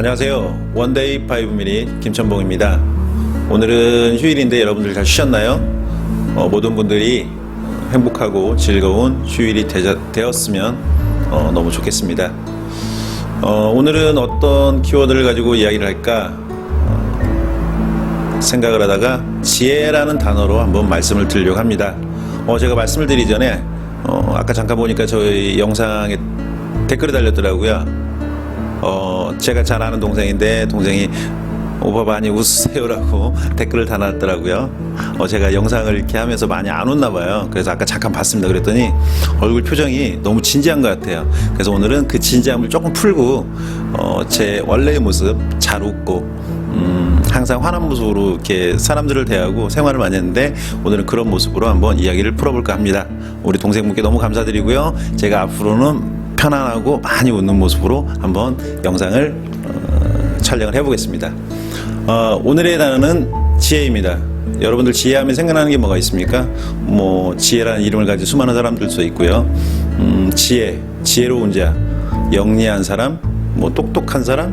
안녕하세요. 원데이 5미닛 김천봉입니다. 오늘은 휴일인데 여러분들 잘 쉬셨나요? 모든 분들이 행복하고 즐거운 휴일이 되었으면 너무 좋겠습니다. 오늘은 어떤 키워드를 가지고 이야기를 할까 생각을 하다가 지혜라는 단어로 한번 말씀을 드리려고 합니다. 제가 말씀을 드리기 전에 아까 잠깐 보니까 저희 영상에 댓글이 달렸더라고요. 제가 잘 아는 동생인데 동생이 오빠 많이 웃으세요라고 댓글을 달았더라고요. 제가 영상을 이렇게 하면서 많이 안 웃나 봐요. 그래서 아까 잠깐 봤습니다. 그랬더니 얼굴 표정이 너무 진지한 것 같아요. 그래서 오늘은 그 진지함을 조금 풀고 제 원래의 모습, 잘 웃고 항상 환한 모습으로 이렇게 사람들을 대하고 생활을 많이 했는데 오늘은 그런 모습으로 한번 이야기를 풀어볼까 합니다. 우리 동생분께 너무 감사드리고요. 제가 앞으로는 편안하고 많이 웃는 모습으로 한번 영상을 촬영을 해보겠습니다. 오늘의 단어는 지혜입니다. 여러분들 지혜하면 생각나는 게 뭐가 있습니까? 지혜라는 이름을 가진 수많은 사람들도 있고요. 지혜로운 자, 영리한 사람, 똑똑한 사람.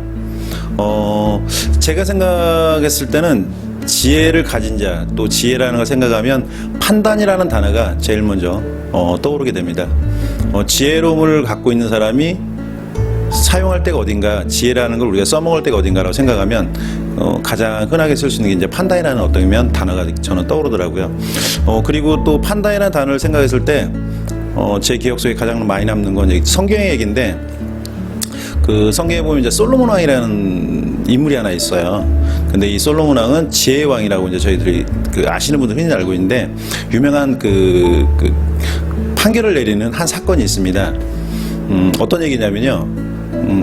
제가 생각했을 때는 지혜를 가진 자, 또 지혜라는 걸 생각하면 판단이라는 단어가 제일 먼저 떠오르게 됩니다. 지혜로움을 갖고 있는 사람이 사용할 때가 어딘가, 지혜라는 걸 우리가 써먹을 때가 어딘가라고 생각하면 가장 흔하게 쓸 수 있는 게 이제 판단이라는 어떤 단어가 저는 떠오르더라고요. 그리고 또 판단이라는 단어를 생각했을 때 제 기억 속에 가장 많이 남는 건 성경의 얘기인데, 그 성경에 보면 이제 솔로몬 왕이라는 인물이 하나 있어요. 근데 이 솔로몬 왕은 지혜의 왕이라고 이제 저희들이 아시는 분들은 흔히 알고 있는데, 유명한 판결을 내리는 한 사건이 있습니다. 어떤 얘기냐면요.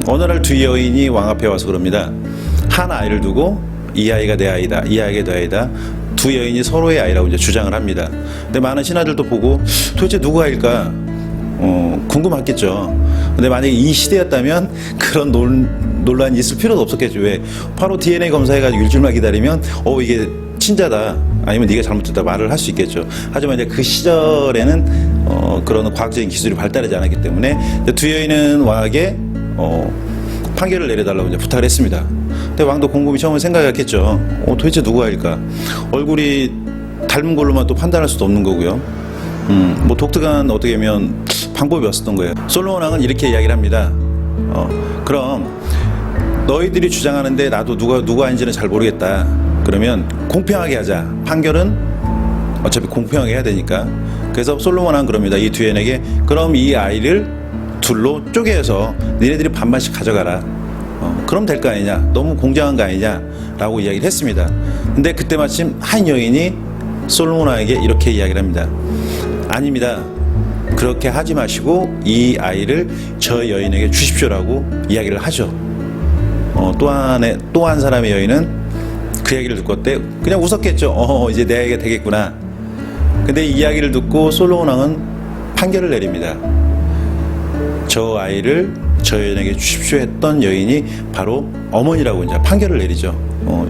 어느 날 두 여인이 왕 앞에 와서 그럽니다. 한 아이를 두고 이 아이가 내 아이다, 이 아이가 내 아이다. 두 여인이 서로의 아이라고 이제 주장을 합니다. 근데 많은 신하들도 보고 도대체 누구 아이일까 궁금했겠죠. 근데 만약에 이 시대였다면 그런 논란이 있을 필요도 없었겠죠. 왜? 바로 DNA 검사해가지고 일주일만 기다리면 이게 친자다, 아니면 네가 잘못했다 말을 할 수 있겠죠. 하지만 이제 그 시절에는 그런 과학적인 기술이 발달하지 않았기 때문에 두 여인은 왕에게 판결을 내려달라고 이제 부탁을 했습니다. 근데 왕도 곰곰이 처음에 생각했겠죠. 도대체 누구 아일까? 얼굴이 닮은 걸로만 또 판단할 수도 없는 거고요. 독특한 어떻게 보면 방법이 없었던 거예요. 솔로몬 왕은 이렇게 이야기를 합니다. 그럼 너희들이 주장하는데 나도 누가 아닌지는 잘 모르겠다. 그러면 공평하게 하자. 판결은 어차피 공평하게 해야 되니까. 그래서 솔로몬 왕은 그럽니다. 이 두 여인에게 그럼 이 아이를 둘로 쪼개서 니네들이 반반씩 가져가라. 그럼 될 거 아니냐, 너무 공정한 거 아니냐 라고 이야기를 했습니다. 근데 그때 마침 한 여인이 솔로몬 왕에게 이렇게 이야기를 합니다. 아닙니다. 그렇게 하지 마시고 이 아이를 저 여인에게 주십시오라고 이야기를 하죠. 또 한 사람의 여인은 그 얘기를 듣고 어때? 그냥 웃었겠죠. 이제 내 아이가 되겠구나. 근데 이 이야기를 듣고 솔로몬 왕은 판결을 내립니다. 저 아이를 저 여인에게 주십시오 했던 여인이 바로 어머니라고 이제 판결을 내리죠.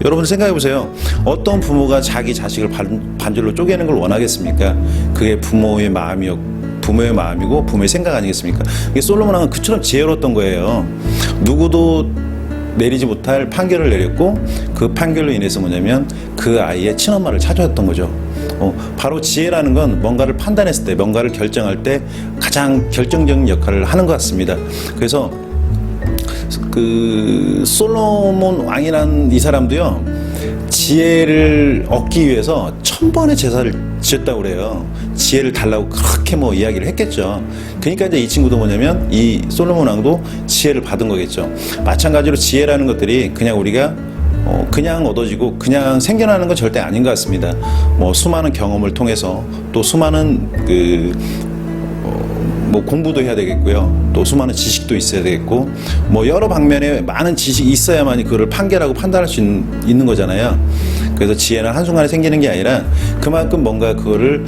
여러분 생각해 보세요. 어떤 부모가 자기 자식을 반절로 쪼개는 걸 원하겠습니까? 그게 부모의 마음이고 부모의 생각 아니겠습니까? 솔로몬 왕은 그처럼 지혜로웠던 거예요. 누구도 내리지 못할 판결을 내렸고, 그 판결로 인해서 뭐냐면 그 아이의 친엄마를 찾아왔던 거죠. 바로 지혜라는 건 뭔가를 판단했을 때, 뭔가를 결정할 때 가장 결정적인 역할을 하는 것 같습니다. 그래서 그 솔로몬 왕이라는 이 사람도요, 지혜를 얻기 위해서 1000번의 제사를 지었다고 그래요. 지혜를 달라고 그렇게 이야기를 했겠죠. 그러니까 이제 이 친구도 뭐냐면 이 솔로몬 왕도 지혜를 받은 거겠죠. 마찬가지로 지혜라는 것들이 그냥 우리가 그냥 얻어지고 그냥 생겨나는 건 절대 아닌 것 같습니다. 수많은 경험을 통해서, 또 수많은 공부도 해야 되겠고요. 또 수많은 지식도 있어야 되겠고, 여러 방면에 많은 지식이 있어야만 그거를 판결하고 판단할 수 있는 거잖아요. 그래서 지혜는 한순간에 생기는 게 아니라 그만큼 뭔가 그거를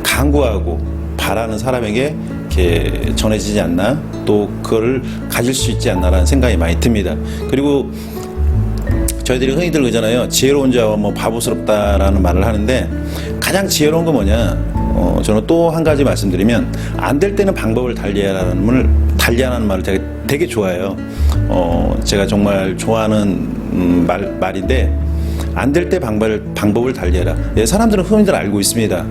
강구하고 바라는 사람에게 이렇게 전해지지 않나, 또 그거를 가질 수 있지 않나라는 생각이 많이 듭니다. 그리고 저희들이 흔히들 그러잖아요. 지혜로운 자와 바보스럽다라는 말을 하는데, 가장 지혜로운 건 뭐냐? 저는 또 한 가지 말씀드리면, 안 될 때는 방법을 달리하라는 말을 제가 되게 좋아해요. 제가 정말 좋아하는 말인데, 안 될 때 방법을 달리해라. 예, 사람들은 흔히들 알고 있습니다.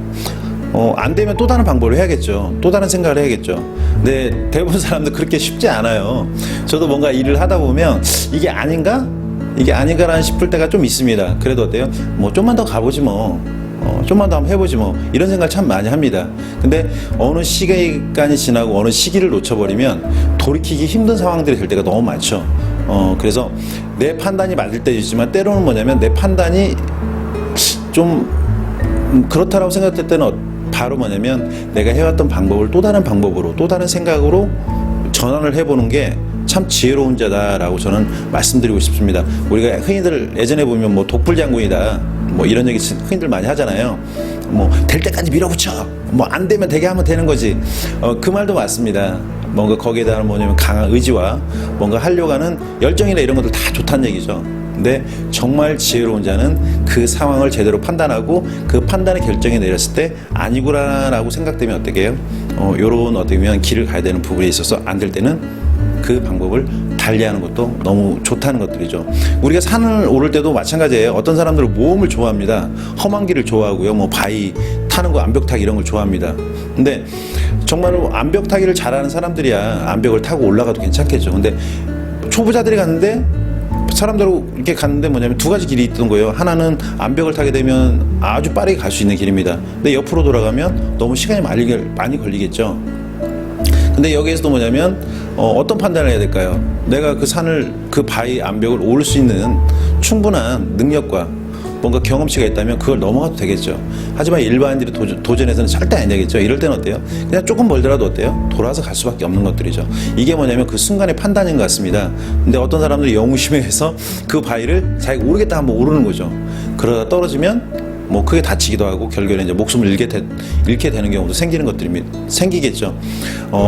안 되면 또 다른 방법을 해야겠죠. 또 다른 생각을 해야겠죠. 근데 대부분 사람들 그렇게 쉽지 않아요. 저도 뭔가 일을 하다 보면 이게 아닌가? 이게 아닌가라는 싶을 때가 좀 있습니다. 그래도 어때요? 뭐 좀만 더 가보지 뭐. 좀만 더 한번 해보지 뭐. 이런 생각을 참 많이 합니다. 근데 어느 시간이 지나고 어느 시기를 놓쳐버리면 돌이키기 힘든 상황들이 될 때가 너무 많죠. 그래서 내 판단이 맞을 때도 있지만 때로는 뭐냐면 내 판단이 좀 그렇다라고 생각될 때는 바로 뭐냐면 내가 해왔던 방법을 또 다른 방법으로 또 다른 생각으로 전환을 해보는 게 참 지혜로운 자다라고 저는 말씀드리고 싶습니다. 우리가 흔히들 예전에 보면 뭐 독불장군이다 뭐 이런 얘기 흔히들 많이 하잖아요. 뭐 될 때까지 밀어붙여, 뭐 안 되면 되게 하면 되는 거지. 그 말도 맞습니다. 뭔가 거기에다 뭐냐면 강한 의지와 뭔가 하려고 하는 열정이나 이런 것들 다 좋다는 얘기죠. 근데 정말 지혜로운 자는 그 상황을 제대로 판단하고 그 판단의 결정이 내렸을 때 아니구나라고 생각되면 어떻게 해요? 요런 어떻게 보면 길을 가야 되는 부분에 있어서 안 될 때는 그 방법을 달리하는 것도 너무 좋다는 것들이죠. 우리가 산을 오를 때도 마찬가지예요. 어떤 사람들은 모험을 좋아합니다. 험한 길을 좋아하고요. 뭐 바위 타는 거, 암벽 타기 이런 걸 좋아합니다. 근데 정말로 암벽 타기를 잘하는 사람들이야 암벽을 타고 올라가도 괜찮겠죠. 근데 초보자들이 갔는데 사람들로 이렇게 갔는데 뭐냐면 두 가지 길이 있던 거예요. 하나는 암벽을 타게 되면 아주 빠르게 갈 수 있는 길입니다. 근데 옆으로 돌아가면 너무 시간이 많이 걸리겠죠. 근데 여기에서도 뭐냐면 어떤 판단을 해야 될까요? 내가 그 산을, 그 바위 암벽을 오를 수 있는 충분한 능력과 뭔가 경험치가 있다면 그걸 넘어가도 되겠죠. 하지만 일반인들이 도전해서는 절대 안 되겠죠. 이럴 때는 어때요? 그냥 조금 멀더라도 어때요? 돌아서 갈 수밖에 없는 것들이죠. 이게 뭐냐면 그 순간의 판단인 것 같습니다. 근데 어떤 사람들이 영웅심에 해서 그 바위를 자기가 오르겠다 한번 오르는 거죠. 그러다 떨어지면 뭐 크게 다치기도 하고 결국에는 이제 목숨을 잃게 되는 경우도 생기겠죠.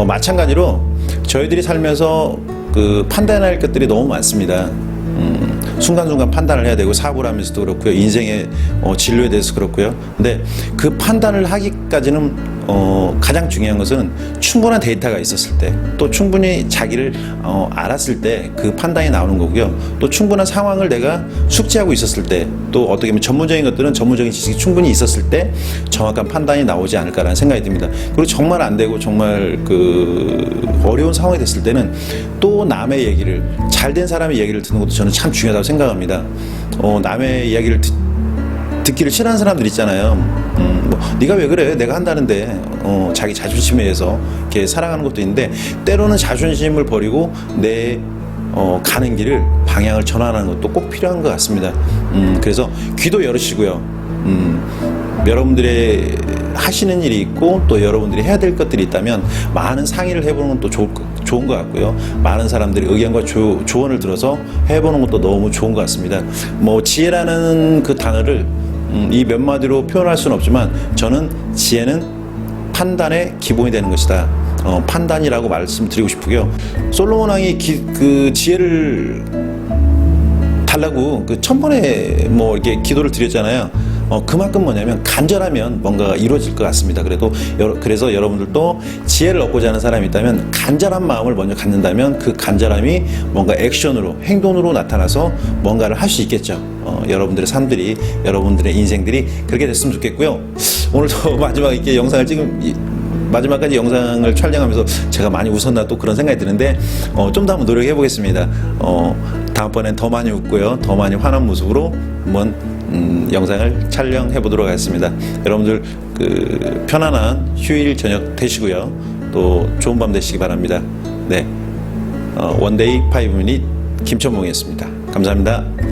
마찬가지로 저희들이 살면서 그 판단할 것들이 너무 많습니다. 순간순간 판단을 해야 되고 사고를 하면서도 그렇고요. 인생의 진로에 대해서 그렇고요. 근데 그 판단을 하기까지는 가장 중요한 것은 충분한 데이터가 있었을 때, 또 충분히 자기를 알았을 때 그 판단이 나오는 거고요. 또 충분한 상황을 내가 숙지하고 있었을 때, 또 어떻게 보면 전문적인 것들은 전문적인 지식이 충분히 있었을 때 정확한 판단이 나오지 않을까라는 생각이 듭니다. 그리고 정말 안 되고 정말 그 어려운 상황이 됐을 때는 또 남의 얘기를, 잘된 사람의 얘기를 듣는 것도 저는 참 중요하다고 생각합니다. 남의 이야기를 듣기를 싫어하는 사람들 있잖아요. 뭐 네가 왜 그래? 내가 한다는데 자기 자존심에 의해서 이렇게 살아가는 것도 있는데 때로는 자존심을 버리고 내 가는 길을 방향을 전환하는 것도 꼭 필요한 것 같습니다. 그래서 귀도 열으시고요. 여러분들의 하시는 일이 있고 또 여러분들이 해야 될 것들이 있다면 많은 상의를 해보는 건 또 좋은 것 같고요. 많은 사람들이 의견과 조언을 들어서 해보는 것도 너무 좋은 것 같습니다. 뭐 지혜라는 그 단어를 이 몇 마디로 표현할 수는 없지만 저는 지혜는 판단의 기본이 되는 것이다. 판단이라고 말씀드리고 싶고요. 솔로몬 왕이 그 지혜를 달라고 그 1000번에 뭐 이렇게 기도를 드렸잖아요. 그만큼 뭐냐면 간절하면 뭔가가 이루어질 것 같습니다. 그래서 여러분들도 지혜를 얻고자 하는 사람이 있다면 간절한 마음을 먼저 갖는다면 그 간절함이 뭔가 액션으로, 행동으로 나타나서 뭔가를 할 수 있겠죠. 여러분들의 삶들이, 여러분들의 인생들이 그렇게 됐으면 좋겠고요. 오늘도 마지막까지 영상을 촬영하면서 제가 많이 웃었나 또 그런 생각이 드는데 좀 더 한번 노력해 보겠습니다. 다음번엔 더 많이 웃고요, 더 많이 환한 모습으로 한번 영상을 촬영해 보도록 하겠습니다. 여러분들 그 편안한 휴일 저녁 되시고요, 또 좋은 밤 되시기 바랍니다. 네, 원데이 5미닛 김천봉이었습니다. 감사합니다.